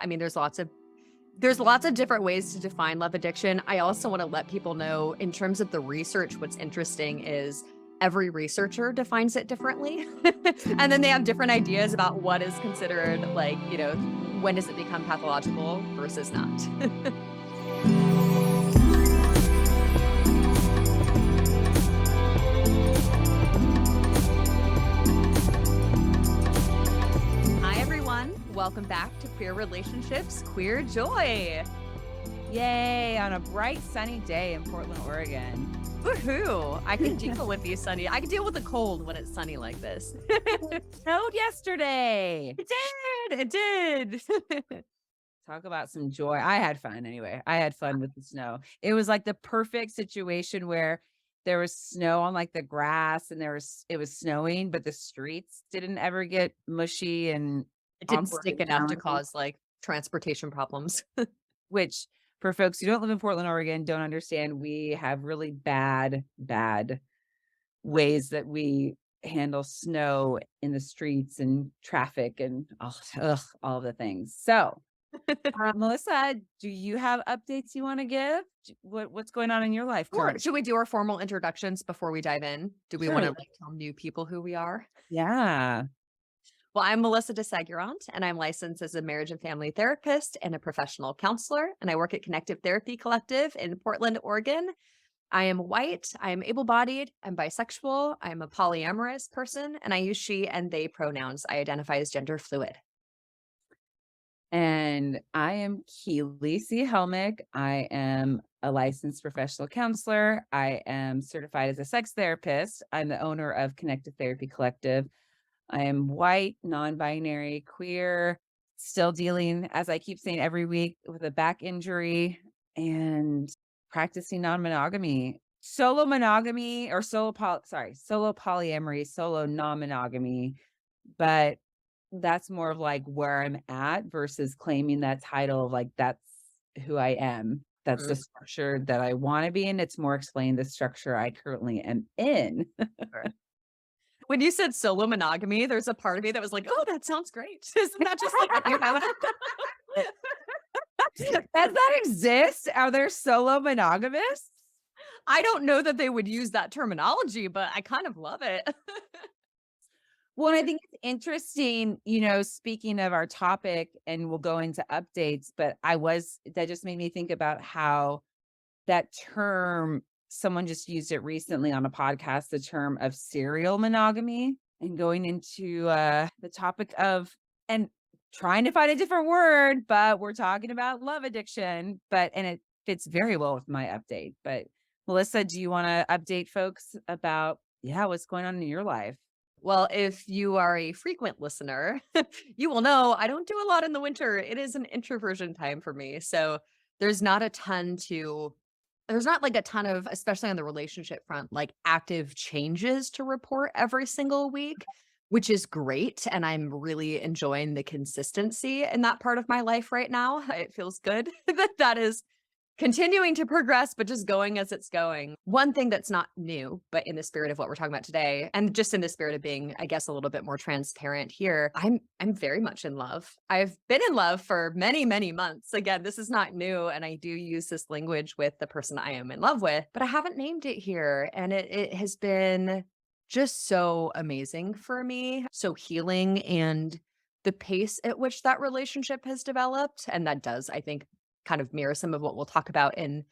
I mean, there's lots of different ways to define love addiction. I also want to let people know in terms of the research, what's interesting is every researcher defines it differently. And then they have different ideas about what is considered like, when does it become pathological versus not. Hi, everyone. Welcome back to Queer Relationships, Queer Joy. Yay, on a bright sunny day in Portland, Oregon. Woohoo! I can deal with these sunny. I can deal with the cold when it's sunny like this. It snowed yesterday. It did. Talk about some joy. I had fun anyway. I had fun with the snow. It was like the perfect situation where there was snow on like the grass and it was snowing, but the streets didn't ever get mushy and It didn't awkward stick and enough to challenging, cause like transportation problems. which for folks who don't live in Portland, Oregon, don't understand, we have really bad ways that we handle snow in the streets and traffic and all of the things. So, Melissa, do you have updates you want to give? What's going on in your life Sure. currently? Should we do our formal introductions before we dive in? Do we want to Sure. like tell new people who we are? Yeah. Well, I'm Melissa DeSaguirant, and I'm licensed as a marriage and family therapist and a professional counselor. And I work at Connective Therapy Collective in Portland, Oregon. I am white, I am able bodied, I'm bisexual, I'm a polyamorous person, and I use she and they pronouns. I identify as gender fluid. And I am Keely C. Helmick. I am a licensed professional counselor. I am certified as a sex therapist. I'm the owner of Connective Therapy Collective. I am white, non-binary, queer, still dealing, as I keep saying every week, with a back injury and practicing non-monogamy. Solo monogamy or solo polyamory, solo non-monogamy. But that's more of like where I'm at versus claiming that title of like that's who I am. That's the Mhm. structure that I want to be in. It's more explain the structure I currently am in. Sure. When you said solo monogamy, there's a part of me that was like, oh, that sounds great. Isn't that just like what you have? Does that exist? Are there solo monogamists? I don't know that they would use that terminology, but I kind of love it. Well, and I think it's interesting, speaking of our topic, and we'll go into updates, but that just made me think about how that term, someone just used it recently on a podcast, the term of serial monogamy, and going into the topic of, and trying to find a different word, but we're talking about love addiction, and it fits very well with my update. But Melissa, do you want to update folks about, what's going on in your life? Well, if you are a frequent listener, you will know I don't do a lot in the winter. It is an introversion time for me. So there's not a ton to, there's not like a ton of, especially on the relationship front, like active changes to report every single week, which is great. And I'm really enjoying the consistency in that part of my life right now. It feels good that that is continuing to progress, but just going as it's going. One thing that's not new, but in the spirit of what we're talking about today, and just in the spirit of being, I guess, a little bit more transparent here, I'm very much in love. I've been in love for many, many months. Again, this is not new, and I do use this language with the person I am in love with, but I haven't named it here. And it has been just so amazing for me, so healing and the pace at which that relationship has developed. And that does, I think, kind of mirror some of what we'll talk about in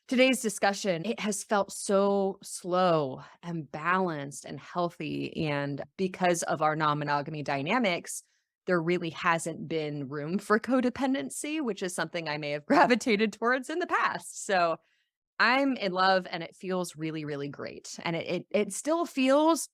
today's discussion. It has felt so slow and balanced and healthy. And because of our non monogamy dynamics, there really hasn't been room for codependency, which is something I may have gravitated towards in the past. So I'm in love and it feels really, really great. And it still feels,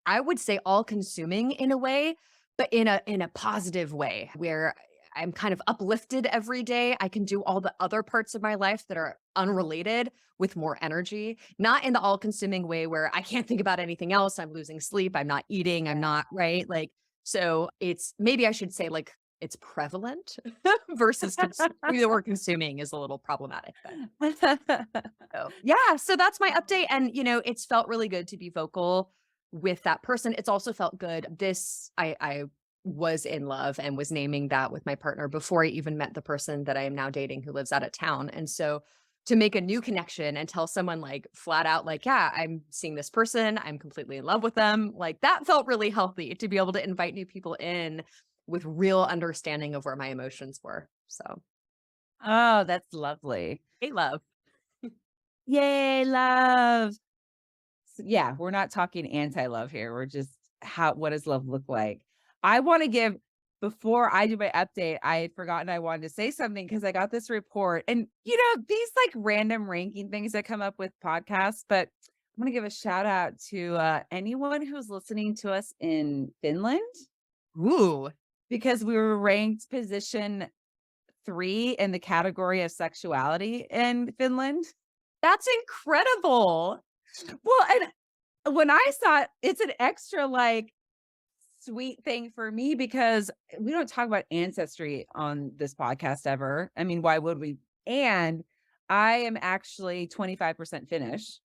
I would say, all consuming in a way, but in a positive way where I'm kind of uplifted every day. I can do all the other parts of my life that are unrelated with more energy, not in the all consuming way where I can't think about anything else. I'm losing sleep. I'm not eating. I'm not right. Like, so it's maybe I should say like it's prevalent versus the word consuming is a little problematic, but so, yeah, so that's my update, and, it's felt really good to be vocal with that person. It's also felt good. I was in love and was naming that with my partner before I even met the person that I am now dating who lives out of town. And so to make a new connection and tell someone like flat out, like, yeah, I'm seeing this person, I'm completely in love with them, like that felt really healthy to be able to invite new people in with real understanding of where my emotions were. So, Oh, that's lovely. hey, love. Yay, love. Yeah, we're not talking anti-love here. We're just what does love look like? I want to give before I do my update, I had forgotten I wanted to say something because I got this report and these like random ranking things that come up with podcasts, but I want to give a shout out to anyone who's listening to us in Finland Ooh, because we were ranked position 3 in the category of sexuality in Finland. that's incredible. Well, and when I saw it, it's an extra, like, sweet thing for me because we don't talk about ancestry on this podcast ever. I mean, why would we? And I am actually 25% Finnish.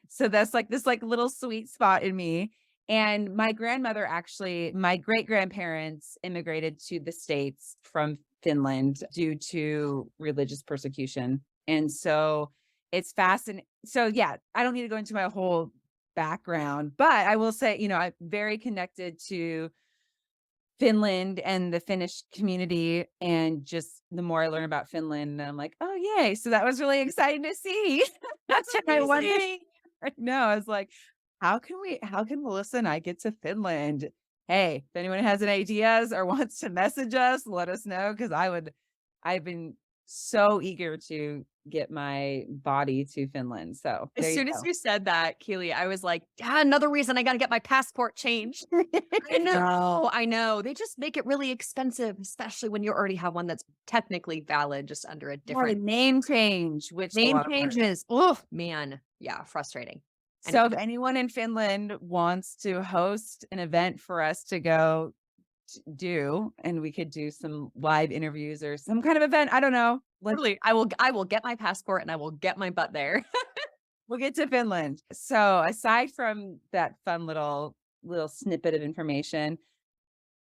So that's like this like little sweet spot in me. And my grandmother actually, my great grandparents immigrated to the States from Finland due to religious persecution. And so it's fascinating. So yeah, I don't need to go into my whole background, but I will say, I'm very connected to Finland and the Finnish community. And just the more I learn about Finland, I'm like, oh, yay. So that was really exciting to see. That's And I wonder, amazing. I know, I was like, how can Melissa and I get to Finland? Hey, if anyone has any ideas or wants to message us, let us know. I've been so eager to get my body to Finland. So As there you soon as go. you said that, Keely, I was like, "Ah, another reason I gotta get my passport changed." I know. They just make it really expensive, especially when you already have one that's technically valid, just under a Or a different name change, which a name lot of our changes. Oh, man. Yeah, frustrating. so if Anyway, anyone in Finland wants to host an event for us to go do, and we could do some live interviews or some kind of event, I don't know. totally. I will get my passport and I will get my butt there. We'll get to Finland. So aside from that fun little snippet of information,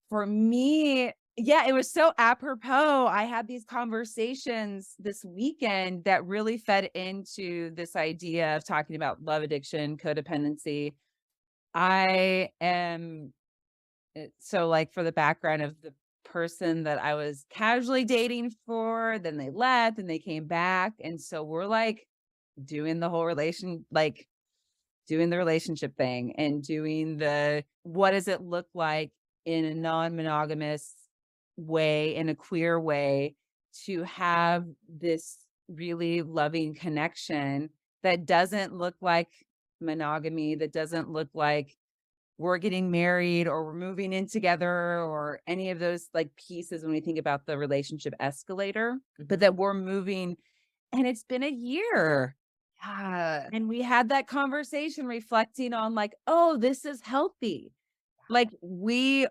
for me, yeah, it was so apropos. I had these conversations this weekend that really fed into this idea of talking about love addiction, codependency. I am so like for the background of the person that I was casually dating for, then they left and they came back. And so we're like doing the whole doing the relationship thing and doing what does it look like in a non-monogamous way, in a queer way, to have this really loving connection that doesn't look like monogamy, that doesn't look like we're getting married or we're moving in together or any of those like pieces when we think about the relationship escalator, but Mhm. that we're moving. And it's been a year. Yeah. And we had that conversation reflecting on like, oh, this is healthy. Like we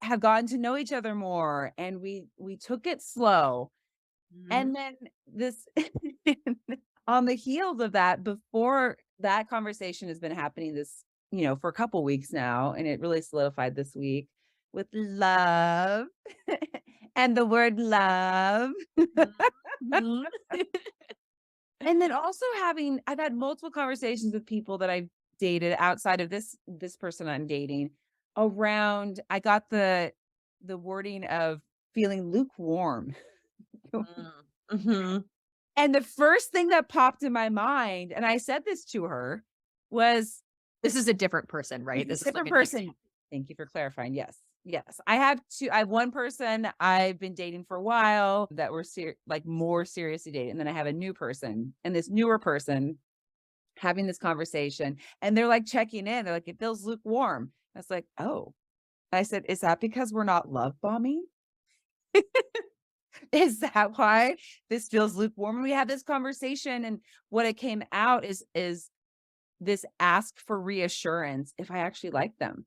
have gotten to know each other more and we took it slow. Mhm. And then this on the heels of that, before that conversation has been happening for a couple weeks now, and it really solidified this week with love and the word love. Mhm. And then also I've had multiple conversations with people that I've dated outside of this person I'm dating around I got the wording of feeling lukewarm. Mm. Mhm. And the first thing that popped in my mind, and I said this to her, was This is a different person, right? it's a This is like different a next. person. Thank you for clarifying. Yes. Yes. I have one person I've been dating for a while that we're like more seriously dating. And then I have a new person and this newer person having this conversation and they're like checking in. They're like, it feels lukewarm. I was like, oh, I said, is that because we're not love bombing? Is that why this feels lukewarm? And we had this conversation and what it came out is this ask for reassurance if I actually like them.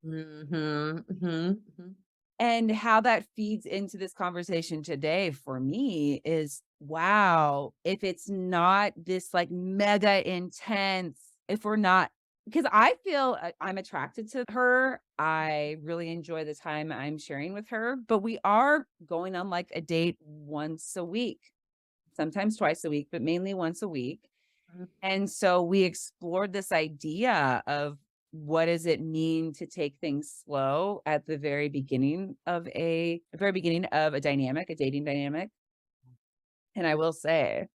Mhm. Mhm. Mhm. And how that feeds into this conversation today for me is wow, if it's not this like mega intense, if we're not because I feel I'm attracted to her. I really enjoy the time I'm sharing with her, but we are going on like a date once a week, sometimes twice a week, but mainly once a week. Mhm. And so we explored this idea of what does it mean to take things slow at the very beginning of a dynamic, a dating dynamic. And I will say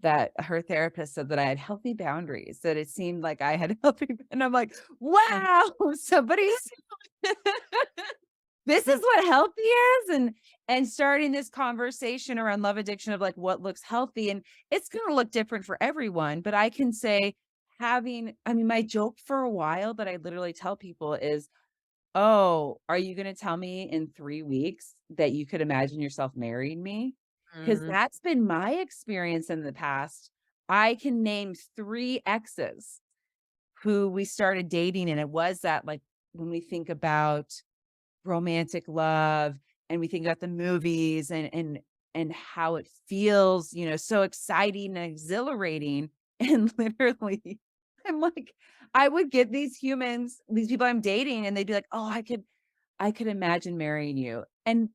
that her therapist said that I had healthy boundaries, that it seemed like I had healthy, and I'm like, Oh. wow, somebody's this is what healthy is, and starting this conversation around love addiction of like what looks healthy, and it's going to look different for everyone, but I can say I mean, my joke for a while that I literally tell people is, oh, are you going to tell me in 3 weeks that you could imagine yourself marrying me? Because Mm, that's been my experience in the past. I can name 3 exes who we started dating, and it was that, like, when we think about romantic love and we think about the movies and how it feels, so exciting and exhilarating. And literally, I'm like, I would get these people I'm dating, and they'd be like, "Oh, I could imagine marrying you." And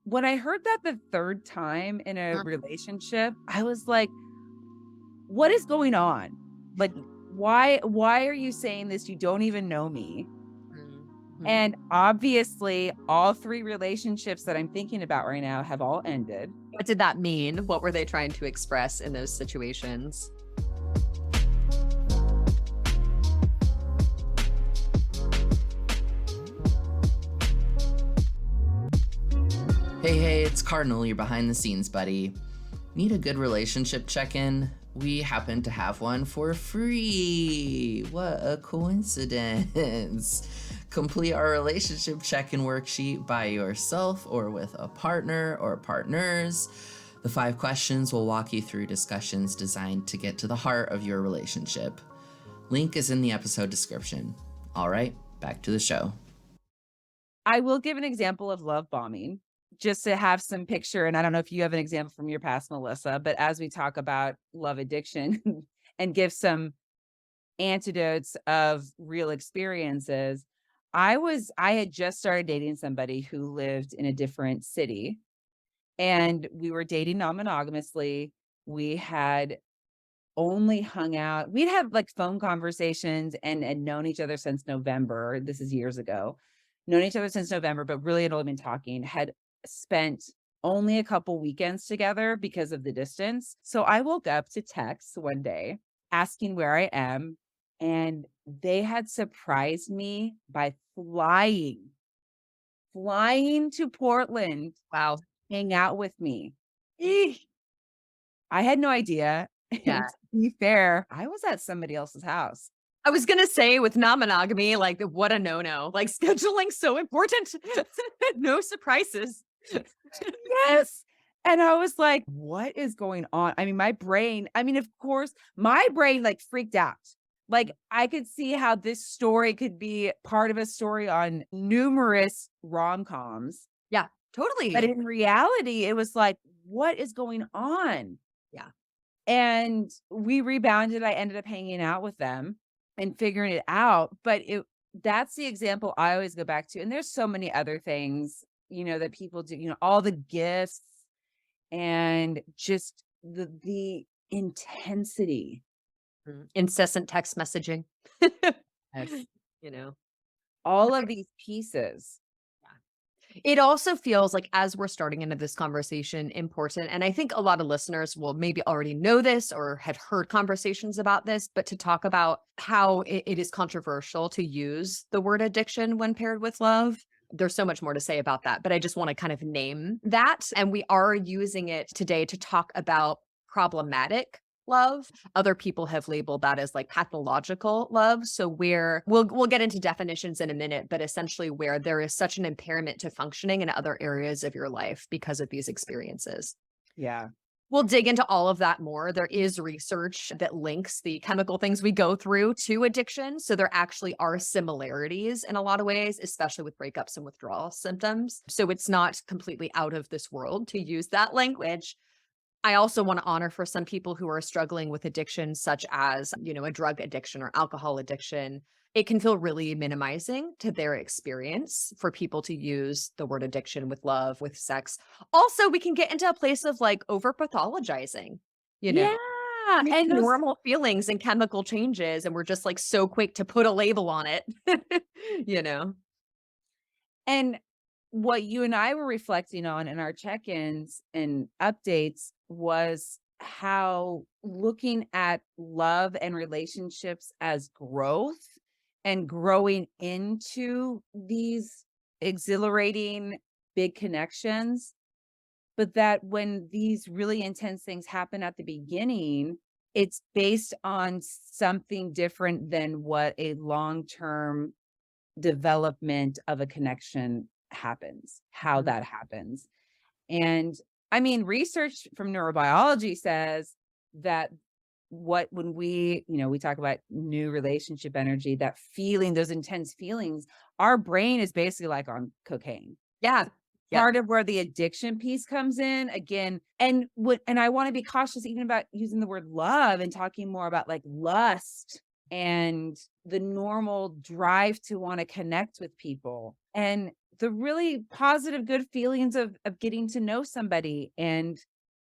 when I heard that the third time in a mm, relationship, I was like, "What is going on? Like, why are you saying this? You don't even know me." mm, mhm. And obviously, all 3 relationships that I'm thinking about right now have all ended. What did that mean? What were they trying to express in those situations? Hey, it's Cardinal, your behind the scenes buddy. Need a good relationship check in? We happen to have one for free. What a coincidence. Complete our relationship check in worksheet by yourself or with a partner or partners. The 5 questions will walk you through discussions designed to get to the heart of your relationship. Link is in the episode description. All right, back to the show. I will give an example of love bombing just to have some picture, and I don't know if you have an example from your past, Melissa, but as we talk about love addiction and give some antidotes of real experiences, I had just started dating somebody who lived in a different city, and we were dating non-monogamously. We had only hung out. We'd have, like, phone conversations and known each other since November. This is years ago. Known each other since November, but really had only been talking, had spent only a couple weekends together because of the distance. So I woke up to text one day asking where I am, and they had surprised me by flying to Portland, Wow. hang out with me. Eeh. I had no idea, Yeah. and to be fair, I was at somebody else's house. I was gonna say with non-monogamy, like, what a no-no. Like, scheduling's so important. No surprises. Yes, and I was like, "What is going on?" I mean, of course, my brain, like, freaked out. Like, I could see how this story could be part of a story on numerous rom-coms, Yeah, but totally. in reality, it was like, "What is going on?" Yeah. And we rebounded. I ended up hanging out with them and figuring it out, but it that's the example I always go back to, and there's so many other things, that people do, all the gifts and just the intensity. Incessant text messaging. Yes. You know? All of these pieces. It also feels like as we're starting into this conversation important, and I think a lot of listeners will maybe already know this or have heard conversations about this, but to talk about how it is controversial to use the word addiction when paired with love. There's so much more to say about that, but I just want to kind of name that. And we are using it today to talk about problematic love. Other people have labeled that as like pathological love. So where we'll get into definitions in a minute, but essentially where there is such an impairment to functioning in other areas of your life because of these experiences. Yeah. We'll dig into all of that more. There is research that links the chemical things we go through to addiction. So there actually are similarities in a lot of ways, especially with breakups and withdrawal symptoms. So it's not completely out of this world to use that language. I also want to honor for some people who are struggling with addiction, such as, a drug addiction or alcohol addiction. It can feel really minimizing to their experience for people to use the word addiction with love, with sex. Also, we can get into a place of like over pathologizing, you know, Yeah, treating and those normal feelings and chemical changes. And we're just like so quick to put a label on it, you know? and what you and I were reflecting on in our check-ins and updates was how looking at love and relationships as growth and growing into these exhilarating big connections, but that when these really intense things happen at the beginning, it's based on something different than what a long-term development of a connection happens, how Mhm. that happens. And I mean, research from neurobiology says that when we talk about new relationship energy, that feeling, those intense feelings, our brain is basically like on cocaine. Yeah. Yep. Part of where the addiction piece comes in again, and I want to be cautious even about using the word love and talking more about like lust and the normal drive to want to connect with people and the really positive good feelings of getting to know somebody and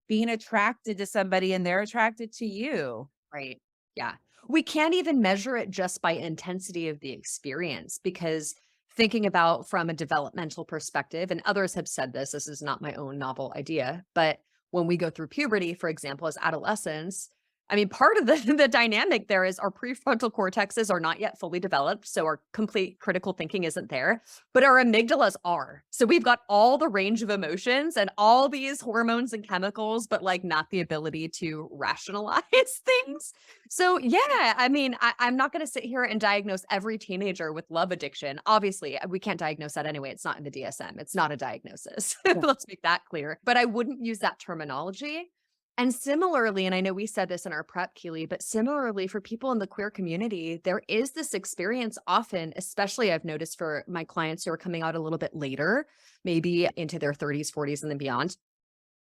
being attracted to somebody and they're attracted to you. Right. Yeah. We can't even measure it just by intensity of the experience because thinking about from a developmental perspective, and others have said this is not my own novel idea, but when we go through puberty, for example, as adolescents, I mean, part of the, the dynamic there is our prefrontal cortexes are not yet fully developed. So our complete critical thinking isn't there, but our amygdalas are. So we've got all the range of emotions and all these hormones and chemicals, but like not the ability to rationalize things. So yeah, I mean, I'm not going to sit here and diagnose every teenager with love addiction. Obviously, we can't diagnose that anyway. It's not in the DSM. It's not a diagnosis. Yeah. Let's make that clear. But I wouldn't use that terminology. And similarly, and I know we said this in our prep, Keely, but similarly for people in the queer community, there is this experience often, especially I've noticed for my clients who are coming out a little bit later, maybe into their 30s, 40s, and then beyond,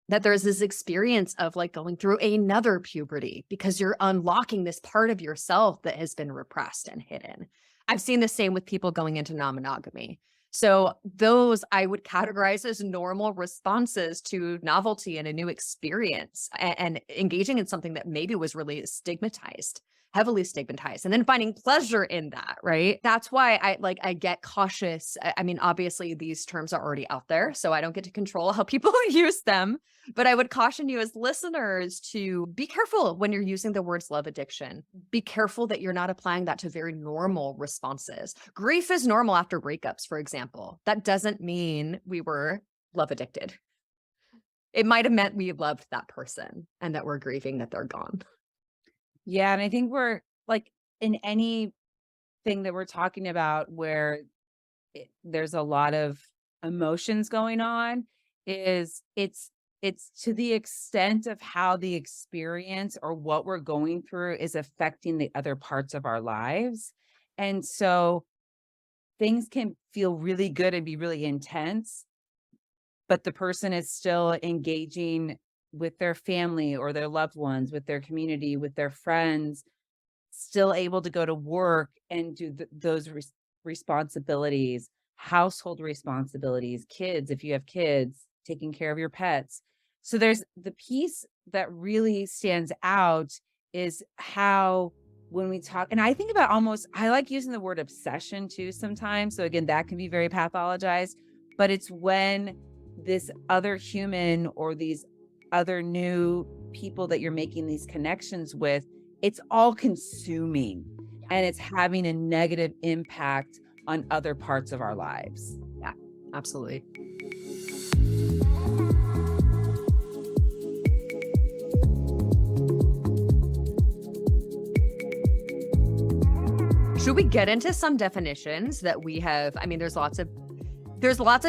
that there's this experience of like going through another puberty because you're unlocking this part of yourself that has been repressed and hidden. I've seen the same with people going into non-monogamy. So those I would categorize as normal responses to novelty and a new experience and engaging in something that maybe was really stigmatized, heavily stigmatized, and then finding pleasure in that, right? That's why I get cautious. I mean, obviously these terms are already out there, so I don't get to control how people use them. But I would caution you as listeners to be careful when you're using the words love addiction. Be careful that you're not applying that to very normal responses. Grief is normal after breakups, for example. That doesn't mean we were love addicted. It might have meant we loved that person and that we're grieving that they're gone. Yeah, and I think we're like in anything that we're talking about where there's a lot of emotions going on is it's to the extent of how the experience or what we're going through is affecting the other parts of our lives. And so things can feel really good and be really intense, but the person is still engaging with their family or their loved ones, with their community, with their friends, still able to go to work and do those responsibilities, household responsibilities, kids, if you have kids, taking care of your pets. So there's the piece that really stands out is how when we talk, and I think about almost, I like using the word obsession too sometimes. So again, that can be very pathologized, but it's when this other human or these other new people that you're making these connections with, it's all consuming and it's having a negative impact on other parts of our lives. Yeah, absolutely. Should we get into some definitions that we have? I mean, there's lots of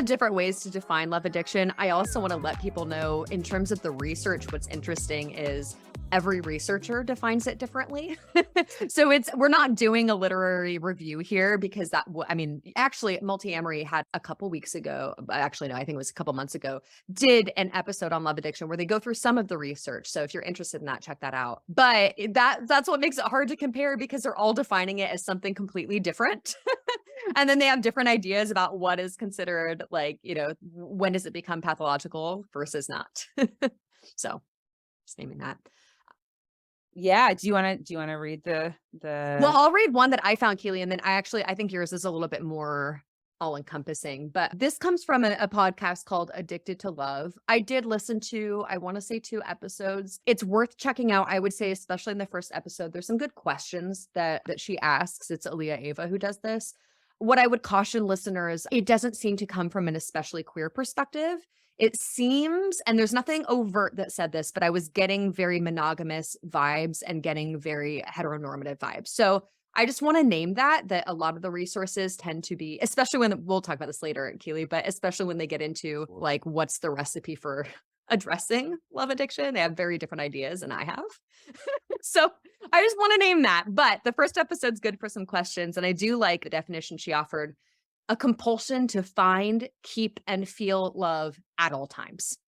different ways to define love addiction. I also want to let people know in terms of the research, what's interesting is every researcher defines it differently. So we're not doing a literary review here because I mean, actually Multi-Amory had a couple weeks ago, actually no, I think it was a couple months ago, did an episode on love addiction where they go through some of the research. So if you're interested in that, check that out. But that's what makes it hard to compare because they're all defining it as something completely different. And then they have different ideas about what is considered like, when does it become pathological versus not. So just naming that. Yeah. Do you wanna read the Well, I'll read one that I found, Keely, and then I think yours is a little bit more all-encompassing, but this comes from a podcast called Addicted to Love. I did listen to, I wanna say 2 episodes. It's worth checking out, I would say, especially in the first episode. There's some good questions that she asks. It's Aaliyah Ava who does this. What I would caution listeners, it doesn't seem to come from an especially queer perspective. It seems, and there's nothing overt that said this, but I was getting very monogamous vibes and getting very heteronormative vibes. So I just want to name that a lot of the resources tend to be, especially when we'll talk about this later, Keely, but especially when they get into like what's the recipe for addressing love addiction, they have very different ideas than I have. So I just want to name that. But the first episode's good for some questions. And I do like the definition she offered: a compulsion to find, keep, and feel love at all times.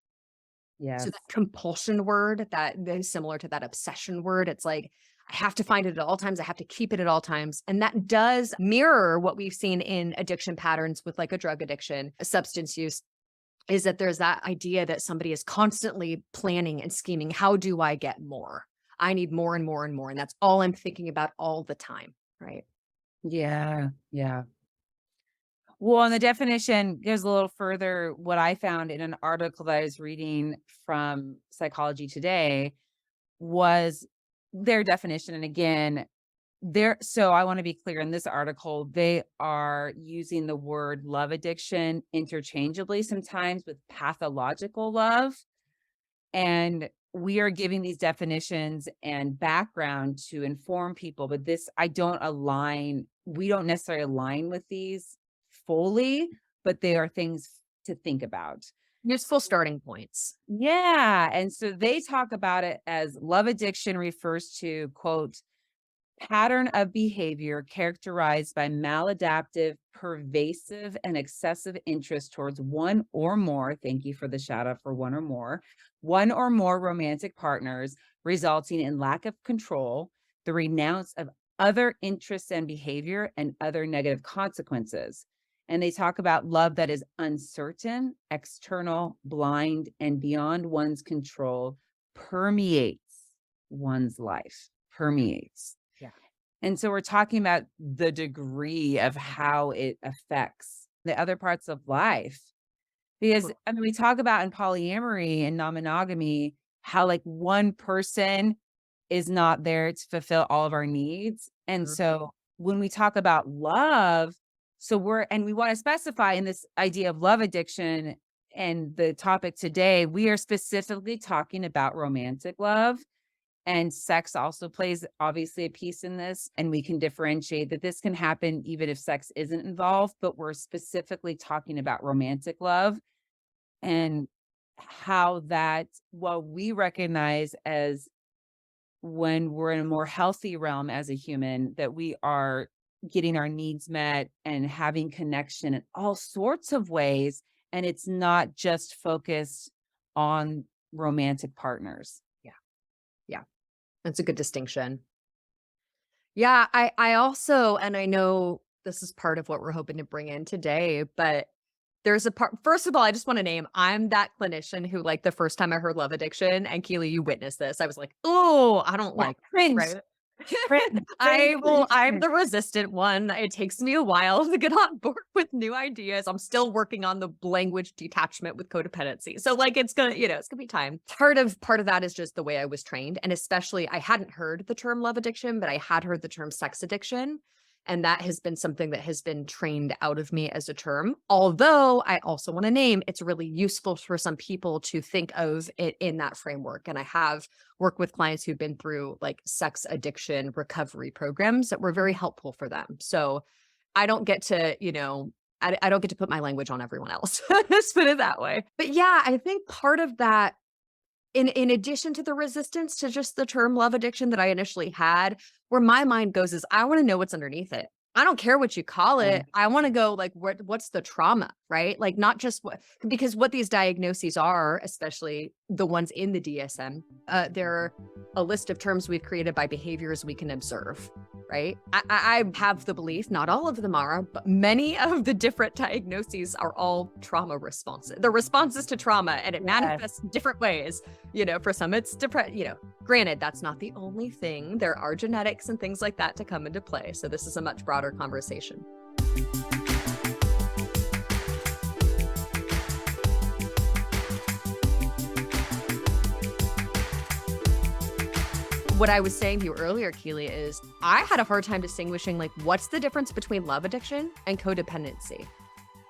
Yes. So that compulsion word, that is similar to that obsession word. It's like, I have to find it at all times. I have to keep it at all times. And that does mirror what we've seen in addiction patterns with like a drug addiction, a substance use, is that there's that idea that somebody is constantly planning and scheming. How do I get more? I need more and more and more. And that's all I'm thinking about all the time. Right. Yeah. Yeah. Well, and the definition goes a little further. What I found in an article that I was reading from Psychology Today was their definition. And again, so I want to be clear in this article, they are using the word love addiction interchangeably sometimes with pathological love. And we are giving these definitions and background to inform people, but we don't necessarily align with these fully, but they are things to think about. Useful starting points. Yeah. And so they talk about it as love addiction refers to, quote, pattern of behavior characterized by maladaptive, pervasive, and excessive interest towards one or more, thank you for the shout out for one or more romantic partners, resulting in lack of control, the renounce of other interests and behavior, and other negative consequences. And they talk about love that is uncertain, external, blind, and beyond one's control, permeates one's life, permeates. And so we're talking about the degree of how it affects the other parts of life. Because I mean, we talk about in polyamory and non-monogamy, how like one person is not there to fulfill all of our needs. And so when we talk about love, we want to specify in this idea of love addiction and the topic today, we are specifically talking about romantic love. And sex also plays obviously a piece in this. And we can differentiate that this can happen even if sex isn't involved, but we're specifically talking about romantic love and how that, while we recognize as when we're in a more healthy realm as a human, that we are getting our needs met and having connection in all sorts of ways. And it's not just focused on romantic partners. Yeah. That's a good distinction. Yeah, I also, and I know this is part of what we're hoping to bring in today, but there's a part, first of all, I just want to name, I'm that clinician who like the first time I heard love addiction, and Keely, you witnessed this. I was like, oh, I don't like Cringe. right. Cringe. I'm the resistant one. It takes me a while to get on board with new ideas. I'm still working on the language detachment with codependency. So like it's gonna be time. Part of that is just the way I was trained. And especially I hadn't heard the term love addiction, but I had heard the term sex addiction. And that has been something that has been trained out of me as a term. Although I also want to name, it's really useful for some people to think of it in that framework. And I have worked with clients who've been through like sex addiction recovery programs that were very helpful for them. So I don't get to, I don't get to put my language on everyone else. Let's put it that way. But yeah, I think part of that in addition to the resistance to just the term love addiction that I initially had, where my mind goes is I want to know what's underneath it. I don't care what you call Yeah. it. I want to go like what's the trauma, right? Like not just what because what these diagnoses are, especially the ones in the DSM, they're a list of terms we've created by behaviors we can observe, right? I have the belief, not all of them are, but many of the different diagnoses are all trauma responses. They're responses to trauma, and it Yes. manifests in different ways. For some it's granted, that's not the only thing. There are genetics and things like that to come into play. So this is a much broader conversation. What I was saying to you earlier, Keely, is I had a hard time distinguishing like what's the difference between love addiction and codependency.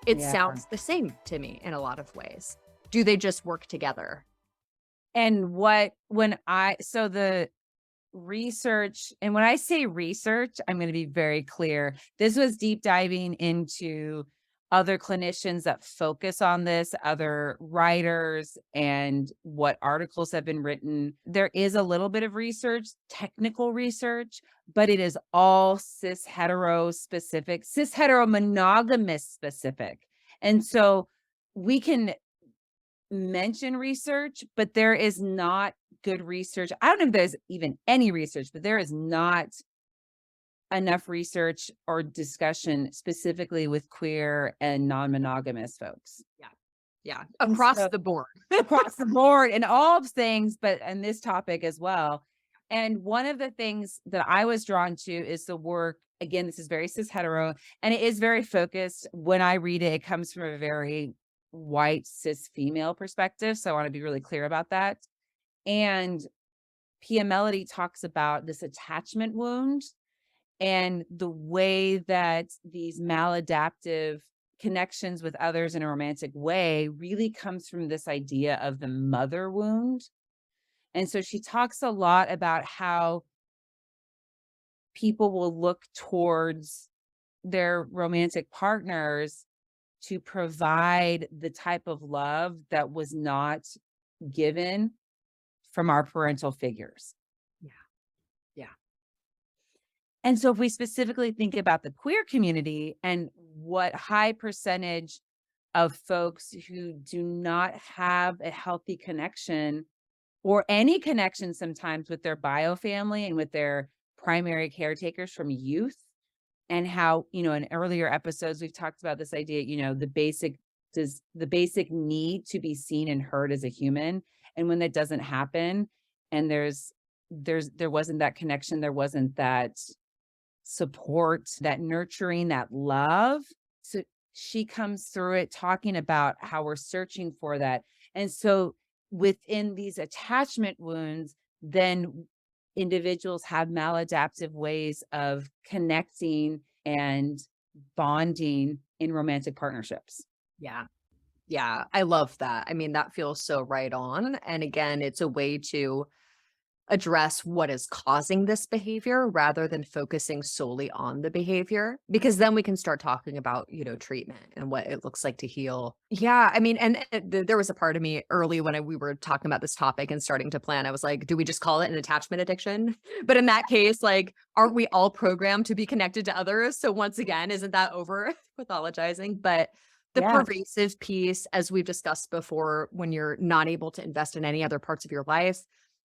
It Yeah. sounds the same to me in a lot of ways. Do they just work together? And so the research, and when I say research, I'm going to be very clear. This was deep diving into other clinicians that focus on this, other writers, and what articles have been written. There is a little bit of research, technical research, but it is all cis hetero monogamous specific. And so we can mention research, but there is not good research. I don't know if there's even any research, but there is not enough research or discussion specifically with queer and non-monogamous folks. Yeah. And Across so- the board. Across the board and all things, but and this topic as well. And one of the things that I was drawn to is the work. Again, this is very cis hetero, and it is very focused. When I read it, it comes from a very white cis female perspective. So I want to be really clear about that. And Pia Melody talks about this attachment wound and the way that these maladaptive connections with others in a romantic way really comes from this idea of the mother wound. And so she talks a lot about how people will look towards their romantic partners to provide the type of love that was not given from our parental figures. Yeah. And so if we specifically think about the queer community and what high percentage of folks who do not have a healthy connection or any connection sometimes with their bio family and with their primary caretakers from youth, and how, in earlier episodes, we've talked about this idea, the basic need to be seen and heard as a human. And when that doesn't happen, and there wasn't that connection, there wasn't that support, that nurturing, that love. So she comes through it talking about how we're searching for that. And so within these attachment wounds, then individuals have maladaptive ways of connecting and bonding in romantic partnerships. Yeah. Yeah. I love that. I mean, that feels so right on. And again, it's a way to address what is causing this behavior rather than focusing solely on the behavior, because then we can start talking about, treatment and what it looks like to heal. Yeah. I mean, and there was a part of me early when we were talking about this topic and starting to plan, I was like, do we just call it an attachment addiction? But in that case, like, aren't we all programmed to be connected to others? So once again, isn't that over pathologizing? But the Yeah. pervasive piece, as we've discussed before, when you're not able to invest in any other parts of your life,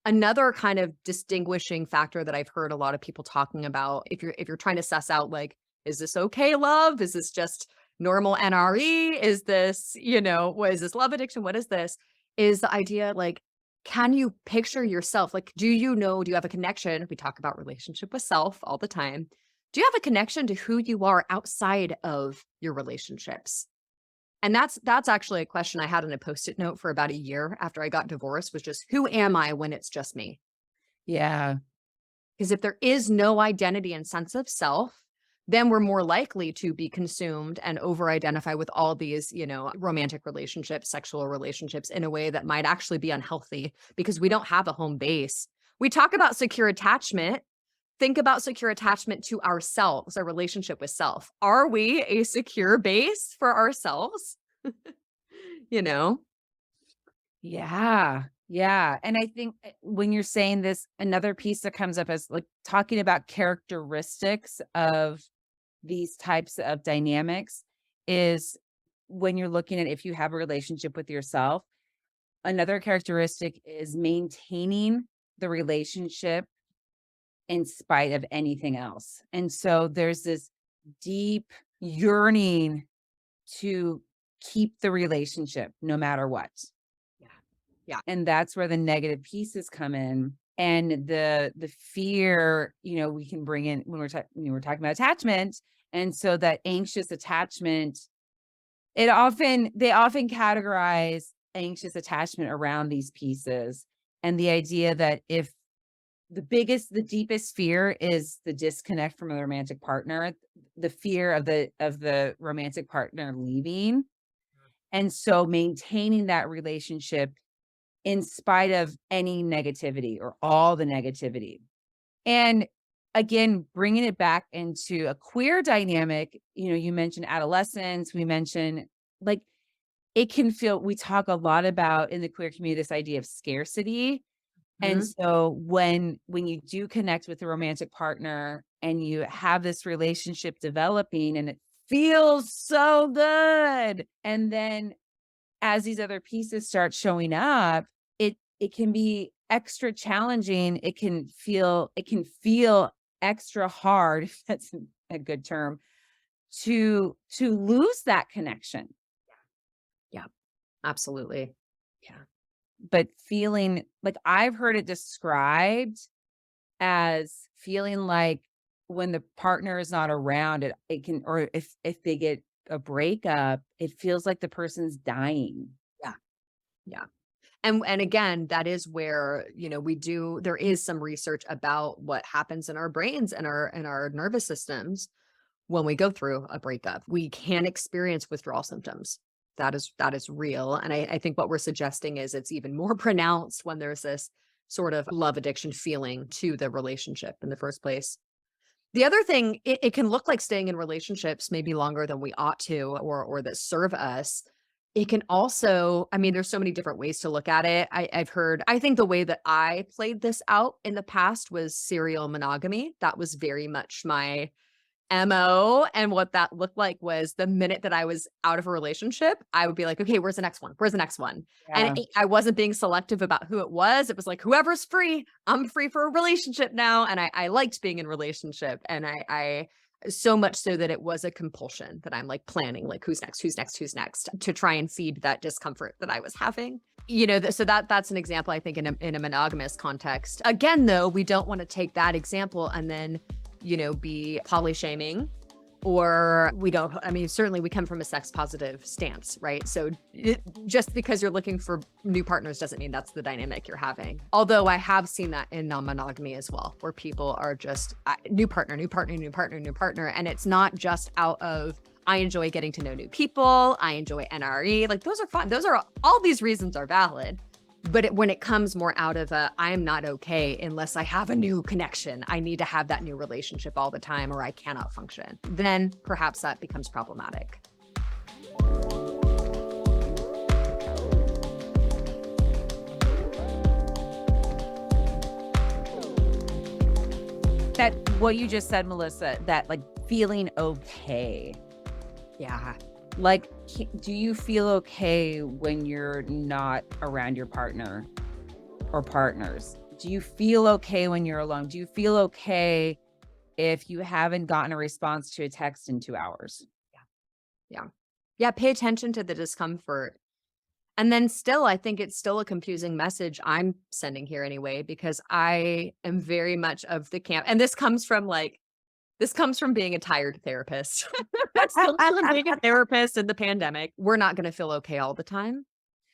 another kind of distinguishing factor that I've heard a lot of people talking about, if you're trying to suss out, like, is this okay love? Is this just normal NRE? Is this, what is this love addiction? What is this? Is the idea like, can you picture yourself? Like, do you have a connection? We talk about relationship with self all the time. Do you have a connection to who you are outside of your relationships? And that's actually a question I had in a Post-it note for about a year after I got divorced, was just, who am I when it's just me? Yeah. Because if there is no identity and sense of self, then we're more likely to be consumed and over-identify with all these, romantic relationships, sexual relationships in a way that might actually be unhealthy because we don't have a home base. We talk about secure attachment. Think about secure attachment to ourselves, our relationship with self. Are we a secure base for ourselves? Yeah. Yeah. And I think when you're saying this, another piece that comes up is like talking about characteristics of these types of dynamics is when you're looking at if you have a relationship with yourself, another characteristic is maintaining the relationship in spite of anything else. And so there's this deep yearning to keep the relationship no matter what. Yeah. Yeah. And that's where the negative pieces come in. And the fear, we can bring in when we're talking about attachment. And so that anxious attachment, they often categorize anxious attachment around these pieces. And the idea that if the deepest fear is the disconnect from a romantic partner, the fear of the romantic partner leaving. And so maintaining that relationship in spite of any negativity or all the negativity. And again, bringing it back into a queer dynamic, you mentioned adolescence, we mentioned like we talk a lot about in the queer community, this idea of scarcity. And Mhm. so when you do connect with a romantic partner and you have this relationship developing and it feels so good, and then as these other pieces start showing up, it can be extra challenging. It can feel extra hard, if that's a good term, to lose that connection. Yeah, absolutely. Yeah. But feeling like I've heard it described as feeling like when the partner is not around, it can, or if they get a breakup, it feels like the person's dying. Yeah. Yeah. And again, that is where, there is some research about what happens in our brains and our nervous systems when we go through a breakup. We can experience withdrawal symptoms. That is real. And I think what we're suggesting is it's even more pronounced when there's this sort of love addiction feeling to the relationship in the first place. The other thing, it can look like staying in relationships maybe longer than we ought to, or that serve us. It can also, I mean, there's so many different ways to look at it. I think the way that I played this out in the past was serial monogamy. That was very much my MO, and what that looked like was the minute that I was out of a relationship, I would be like, "Okay, where's the next one? Where's the next one?" And Yeah. I wasn't being selective about who it was. It was like, "Whoever's free, I'm free for a relationship now." And I liked being in a relationship, and I so much so that it was a compulsion that I'm, like, planning, like, "Who's next? Who's next? Who's next?" to try and feed that discomfort that I was having. So that's an example, I think, in a monogamous context. Again, though, we don't wanna take that example and then be poly shaming, or we don't, I mean, certainly we come from a sex positive stance, right? So just because you're looking for new partners doesn't mean that's the dynamic you're having. Although I have seen that in non-monogamy as well, where people are just new partner, new partner, new partner, new partner. And it's not just out of, I enjoy getting to know new people, I enjoy NRE, like those are fun. All these reasons are valid. But when it comes more out of I'm not okay unless I have a new connection, I need to have that new relationship all the time or I cannot function, then perhaps that becomes problematic. That what you just said, Melissa, that like feeling okay. Yeah. Like, do you feel okay when you're not around your partner or partners? Do you feel okay when you're alone? Do you feel okay if you haven't gotten a response to a text in 2 hours? Yeah. Yeah. Pay attention to the discomfort. And then still, I think it's still a confusing message I'm sending here anyway, because I am very much of the camp. And this comes from being a tired therapist. That's still from being a therapist in the pandemic. We're not going to feel okay all the time,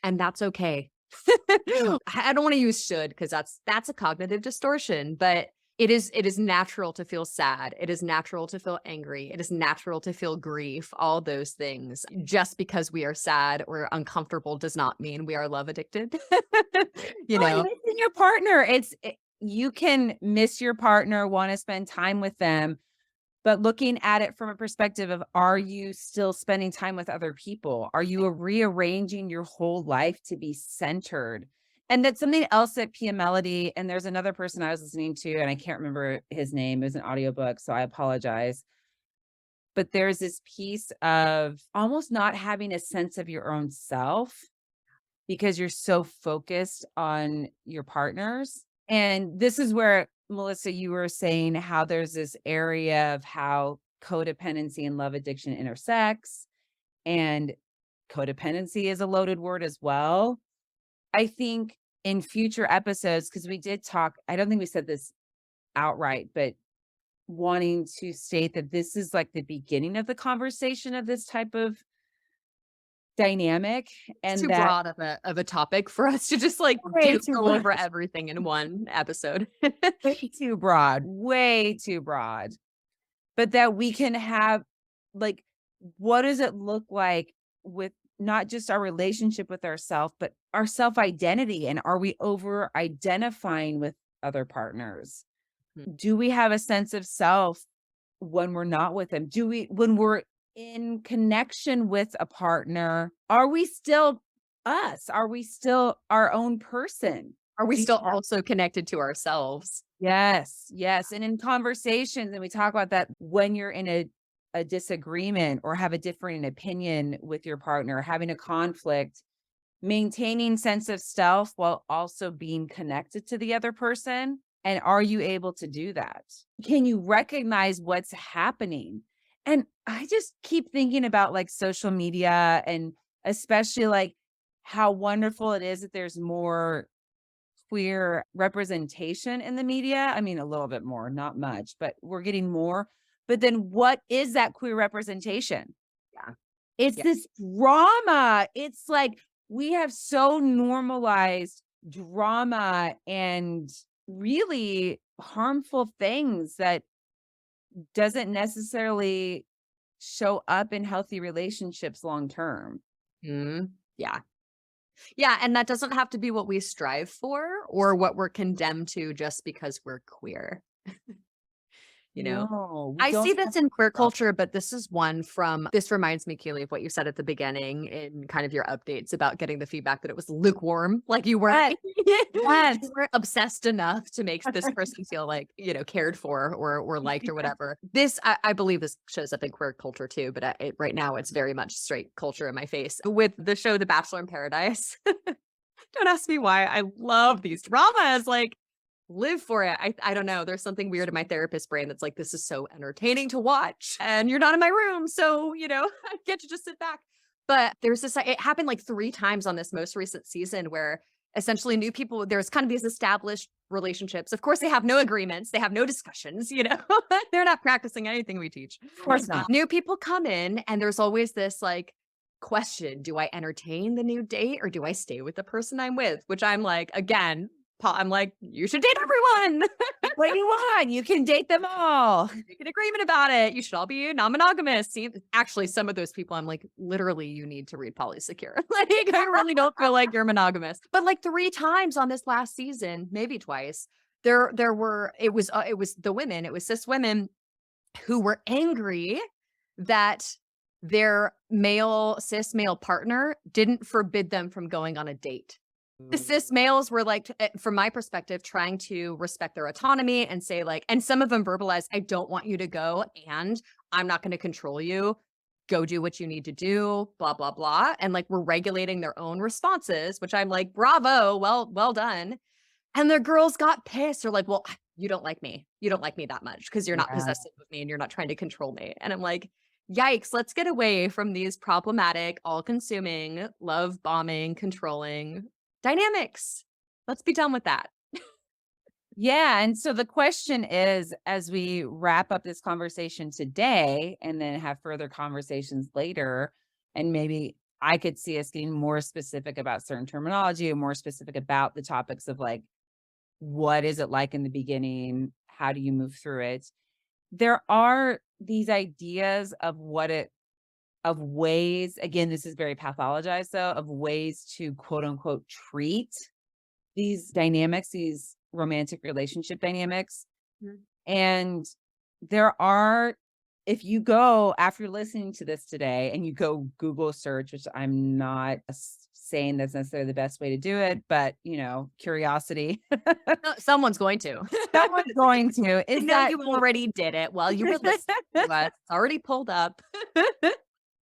and that's okay. I don't want to use should, because that's a cognitive distortion, but it is natural to feel sad. It is natural to feel angry. It is natural to feel grief, all those things. Just because we are sad or uncomfortable does not mean we are love addicted. you Oh, and know. missing your partner. You can miss your partner, want to spend time with them, but looking at it from a perspective of, are you still spending time with other people? Are you rearranging your whole life to be centered? And that's something else at PM Melody. And there's another person I was listening to, and I can't remember his name. It was an audiobook, so I apologize. But there's this piece of almost not having a sense of your own self because you're so focused on your partners. And this is where, Melissa, you were saying how there's this area of how codependency and love addiction intersects. And codependency is a loaded word as well. I think in future episodes, because we did talk, I don't think we said this outright, but wanting to state that this is like the beginning of the conversation of this type of dynamic, It's and too that broad of a topic for us to just like way too go over broad. everything in one episode. Way too broad. But that we can have, like, what does it look like with not just our relationship with ourself, but our self-identity? And are we over identifying with other partners? Mhm. Do we have a sense of self when we're not with them? When we're in connection with a partner, are we still us? Are we still our own person? Are we Do- still also connected to ourselves? Yes, yes. And in conversations, and we talk about that when you're in a disagreement or have a differing opinion with your partner, having a conflict, maintaining sense of self while also being connected to the other person. And are you able to do that? Can you recognize what's happening? And I just keep thinking about like social media, and especially like how wonderful it is that there's more queer representation in the media. I mean, a little bit more, not much, but we're getting more. But then what is that queer representation? Yeah. It's Yeah. this drama. It's like we have so normalized drama and really harmful things that doesn't necessarily show up in healthy relationships long term. Mhm. Yeah. Yeah, and that doesn't have to be what we strive for or what we're condemned to just because we're queer. You know? No, we I don't see this have in queer to. culture, but this is one from this reminds me, Keely, of what you said at the beginning in kind of your updates about getting the feedback that it was lukewarm. Like you weren't, Yes. you weren't obsessed enough to make this person feel like, cared for or liked or whatever. This, I believe this shows up in queer culture too, but right now it's very much straight culture in my face. With the show The Bachelor in Paradise. Don't ask me why. I love these dramas. Like, live for it. I don't know. There's something weird in my therapist brain that's like, this is so entertaining to watch. And you're not in my room. So, I get to just sit back. But there's this, it happened like 3 times on this most recent season where essentially new people, there's kind of these established relationships. Of course, they have no agreements, they have no discussions, they're not practicing anything we teach. Of course not. New people come in, and there's always this like, question, do I entertain the new date or do I stay with the person I'm with? Which I'm like, again, I'm like, you should date everyone. What do you want? You can date them all. Make an agreement about it. You should all be non-monogamous. See, actually, some of those people, I'm like, literally, you need to read Polysecure. Like, I really don't feel like you're monogamous. But like 3 times on this last season, maybe twice, it was the women, it was cis women who were angry that their cis male partner didn't forbid them from going on a date. The cis males were like, from my perspective, trying to respect their autonomy and say like, and some of them verbalized, I don't want you to go and I'm not going to control you. Go do what you need to do, blah, blah, blah. And like, we're regulating their own responses, which I'm like, bravo, well done. And the girls got pissed. They're like, well, you don't like me. You don't like me that much because you're not Yeah. possessive of me and you're not trying to control me. And I'm like, yikes, let's get away from these problematic, all consuming, love bombing, controlling dynamics. Let's be done with that. Yeah. And so the question is, as we wrap up this conversation today and then have further conversations later, and maybe I could see us getting more specific about certain terminology and more specific about the topics of like, what is it like in the beginning? How do you move through it? There are these ideas of of ways, again, this is very pathologized though, of ways to quote unquote treat these dynamics, these romantic relationship dynamics. Mhm. And there are if you go after listening to this today and you go Google search, which I'm not saying that's necessarily the best way to do it, but curiosity, No, someone's going to. someone's going to, I is know that you already did it while you were listening to us. It's already pulled up.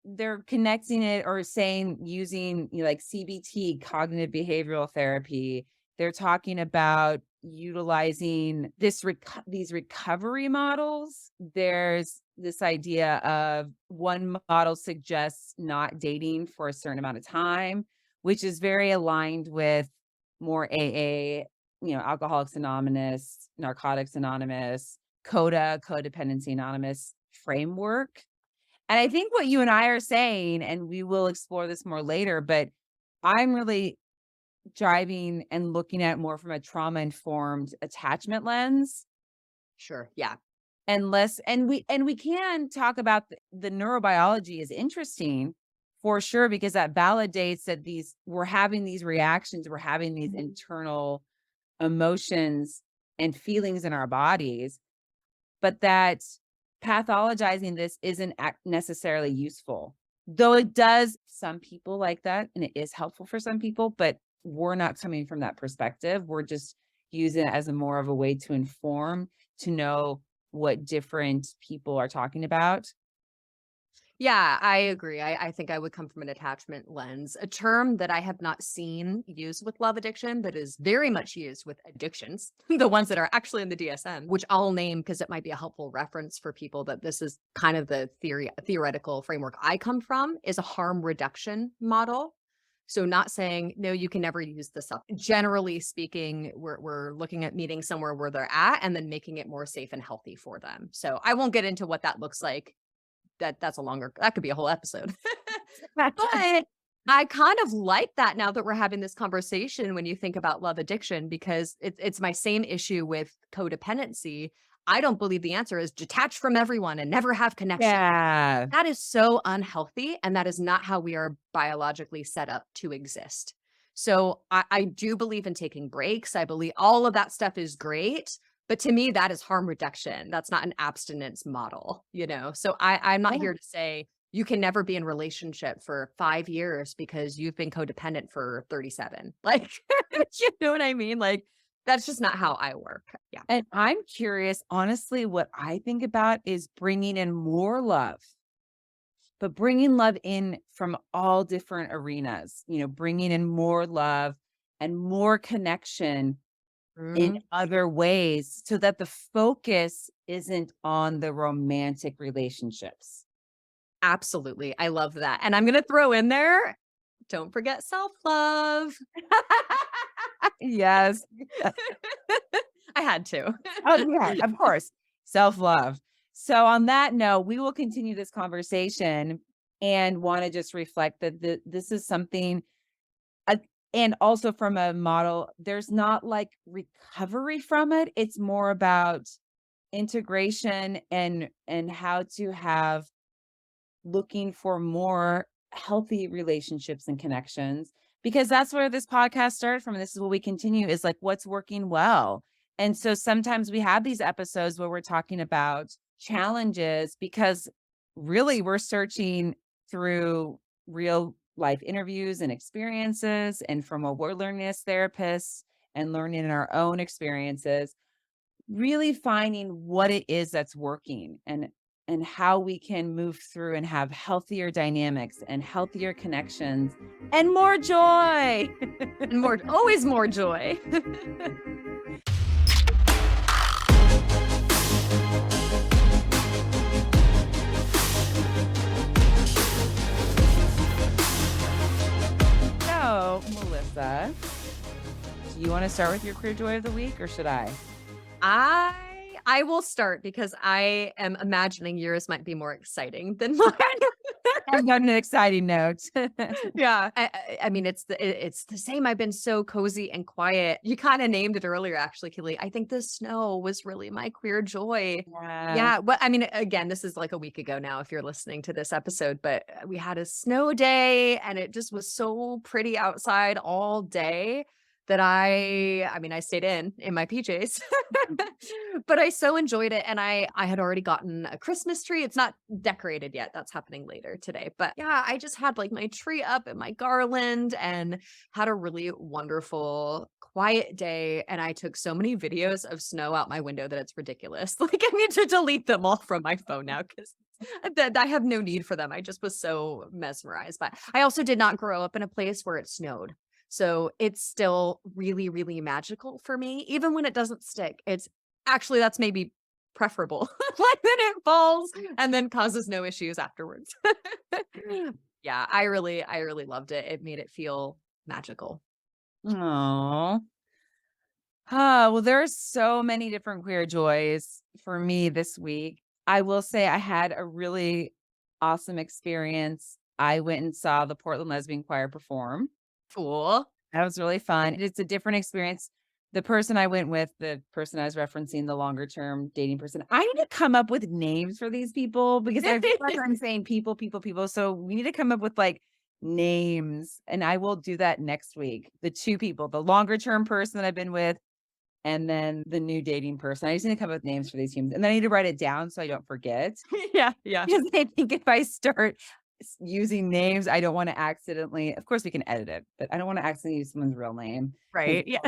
they're connecting it or saying using like CBT, cognitive behavioral therapy. They're talking about utilizing these recovery models. There's this idea of one model suggests not dating for a certain amount of time, which is very aligned with more AA, Alcoholics Anonymous, Narcotics Anonymous, Codependency Anonymous framework. And I think what you and I are saying, and we will explore this more later, but I'm really driving and looking at more from a trauma-informed attachment lens Sure. Yeah. and less, and we can talk about the neurobiology is interesting for sure, because that validates that we're having these reactions, we're having these internal emotions and feelings in our bodies, but that pathologizing this isn't necessarily useful. Though it does some people like that, and it is helpful for some people, but we're not coming from that perspective. We're just using it as a more of a way to inform, to know what different people are talking about. Yeah, I agree. I think I would come from an attachment lens. A term that I have not seen used with love addiction, but is very much used with addictions, the ones that are actually in the DSM, which I'll name because it might be a helpful reference for people that this is kind of the theoretical framework I come from, is a harm reduction model. So not saying, no, you can never use this up. Generally speaking, we're looking at meeting somewhere where they're at and then making it more safe and healthy for them. So I won't get into what that looks like. That could be a whole episode. But I kind of like that now that we're having this conversation when you think about love addiction, because it's my same issue with codependency. I don't believe the answer is detach from everyone and never have connection. Yeah. That is so unhealthy, and that is not how we are biologically set up to exist. So I do believe in taking breaks. I believe all of that stuff is great. But to me, that is harm reduction. That's not an abstinence model, So I'm not Yeah. here to say you can never be in relationship for 5 years because you've been codependent for 37. Like, you know what I mean? Like, that's just not how I work. Yeah. And I'm curious, honestly, what I think about is bringing in more love, but bringing love in from all different arenas, bringing in more love and more connection in Mhm. other ways so that the focus isn't on the romantic relationships. Absolutely. I love that. And I'm going to throw in there, don't forget self-love. Yes. I had to. Oh, yeah, of course. Self-love. So on that note, we will continue this conversation and want to just reflect that this is something, uh, and also from a model, there's not like recovery from it. It's more about integration and how to have looking for more healthy relationships and connections, because that's where this podcast started from. This is what we continue, is like what's working well. And so sometimes we have these episodes where we're talking about challenges because really we're searching through real life interviews and experiences, and from what we're learning as therapists and learning in our own experiences, really finding what it is that's working and how we can move through and have healthier dynamics and healthier connections and more joy. And always more joy. So, Melissa, do you want to start with your queer joy of the week, or should I? I will start because I am imagining yours might be more exciting than mine. I've got an exciting note. Yeah. I mean, it's the same. I've been so cozy and quiet. You kind of named it earlier, actually, Keely. I think the snow was really my queer joy. Yeah. Yeah. But I mean, again, this is like a week ago now, if you're listening to this episode, but we had a snow day and it just was so pretty outside all day that I mean, I stayed in my PJs, but I so enjoyed it. And I had already gotten a Christmas tree. It's not decorated yet. That's happening later today. But yeah, I just had like my tree up and my garland and had a really wonderful quiet day. And I took so many videos of snow out my window that it's ridiculous. Like I need to delete them all from my phone now because that I have no need for them. I just was so mesmerized. But I also did not grow up in a place where it snowed. So it's still really, really magical for me. Even when it doesn't stick, it's actually that's maybe preferable. Like then it falls and then causes no issues afterwards. Yeah, I really loved it. It made it feel magical. Oh, well, there's so many different queer joys for me this week. I will say I had a really awesome experience. I went and saw the Portland Lesbian Choir perform. Cool. That was really fun. It's a different experience. The person I went with, the person I was referencing, the longer term dating person, I need to come up with names for these people because I feel like I'm saying people, people, people. So we need to come up with like names, and I will do that next week. The two people, the longer term person that I've been with, and then the new dating person. I just need to come up with names for these humans, and then I need to write it down so I don't forget. Yeah, yeah. Because I think if I start using names, I don't want to accidentally, of course we can edit it, but I don't want to accidentally use someone's real name. Right. Yeah.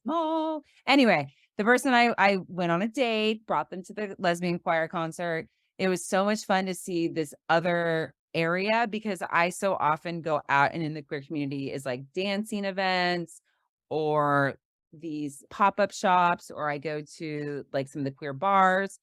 Oh, anyway, the person I went on a date, brought them to the lesbian choir concert. It was so much fun to see this other area because I so often go out and in the queer community is like dancing events or these pop-up shops, or I go to like some of the queer bars.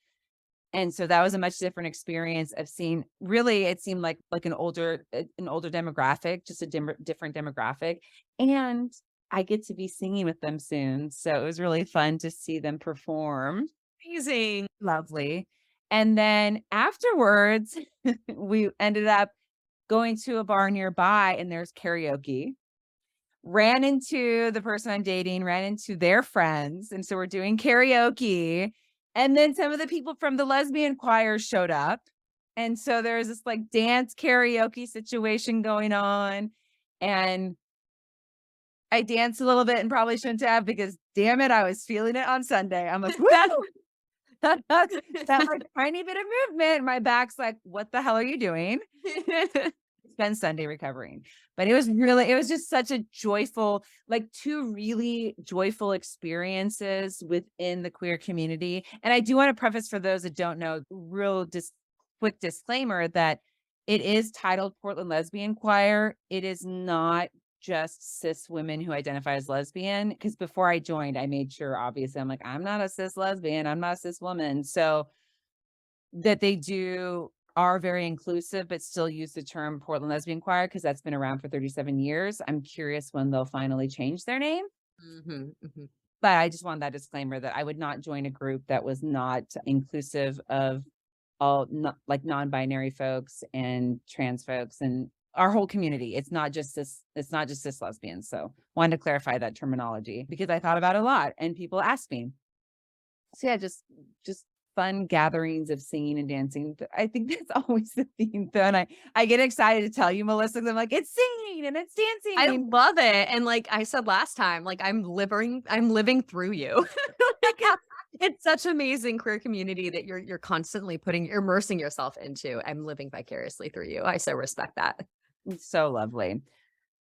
And so that was a much different experience of seeing really it seemed like an older demographic, just a different demographic. And I get to be singing with them soon. So it was really fun to see them perform. Amazing. Lovely. And then afterwards, we ended up going to a bar nearby and there's karaoke. Ran into the person I'm dating, ran into their friends. And so we're doing karaoke. And then some of the people from the lesbian choir showed up. And so there's this like dance karaoke situation going on. And I danced a little bit and probably shouldn't have because damn it, I was feeling it on Sunday. I'm like, woo! that like tiny bit of movement. My back's like, what the hell are you doing? Spend Sunday recovering. But it was just such a joyful, like two really joyful experiences within the queer community. And I do want to preface for those that don't know, quick disclaimer that it is titled Portland Lesbian Choir. It is not just cis women who identify as lesbian. Because before I joined, I made sure, obviously, I'm like, I'm not a cis lesbian, I'm not a cis woman. So that they are very inclusive, but still use the term Portland Lesbian Choir because that's been around for 37 years. I'm curious when they'll finally change their name. But I just want that disclaimer that I would not join a group that was not inclusive of all like non-binary folks and trans folks and our whole community. It's not just cis lesbians. So wanted to clarify that terminology because I thought about it a lot and people asked me. So yeah, just fun gatherings of singing and dancing. I think that's always the theme though. And I get excited to tell you, Melissa, because I'm like, it's singing and it's dancing. I love it. And like I said last time, like I'm living through you. Like, it's such amazing queer community that you're constantly immersing yourself into. I'm living vicariously through you. I so respect that. It's so lovely.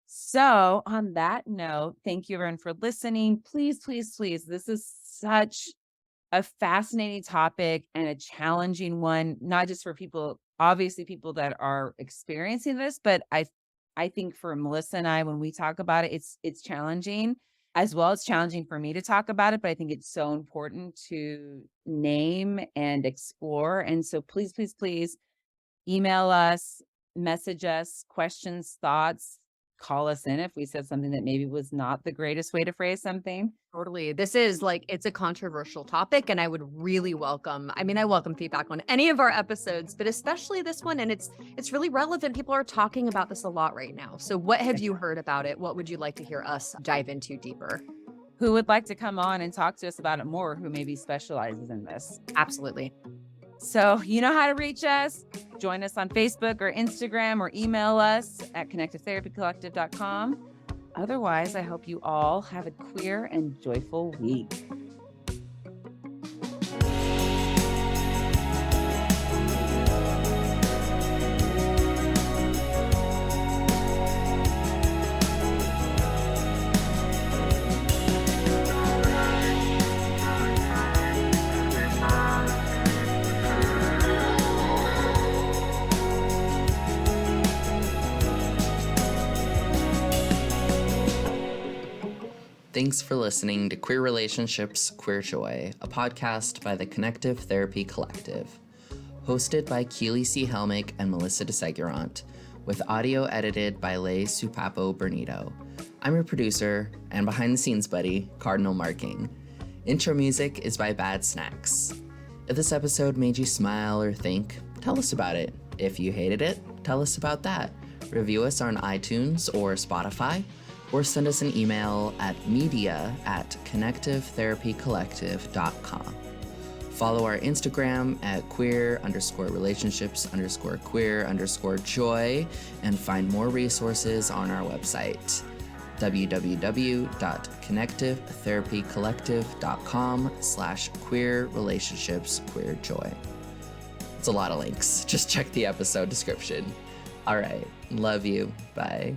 So on that note, thank you everyone for listening. Please, please, please. This is such a fascinating topic and a challenging one, not just for people, obviously people that are experiencing this, but I think for Melissa and I, when we talk about it, it's challenging as well. It's challenging for me to talk about it, but I think it's so important to name and explore. And so please, please, please email us, message us, questions, thoughts, call us in if we said something that maybe was not the greatest way to phrase something. Totally. This is like, it's a controversial topic and I would really I welcome feedback on any of our episodes, but especially this one. And it's really relevant. People are talking about this a lot right now. So what have you heard about it? What would you like to hear us dive into deeper? Who would like to come on and talk to us about it more, who maybe specializes in this? Absolutely. So you know how to reach us. Join us on Facebook or Instagram or email us at connectivetherapycollective.com. Otherwise, I hope you all have a queer and joyful week. Thanks for listening to Queer Relationships, Queer Joy, a podcast by the Connective Therapy Collective. Hosted by Keely C. Helmick and Melissa DeSegurant, with audio edited by Leigh Supapo Bernito. I'm your producer and behind-the-scenes buddy, Cardinal Marking. Intro music is by Bad Snacks. If this episode made you smile or think, tell us about it. If you hated it, tell us about that. Review us on iTunes or Spotify, or send us an email at media@connectivetherapycollective.com. Follow our Instagram at queer_relationships_queer_joy and find more resources on our website, www.connectivetherapycollective.com/queer-relationships-queer-joy. It's a lot of links. Just check the episode description. All right. Love you. Bye.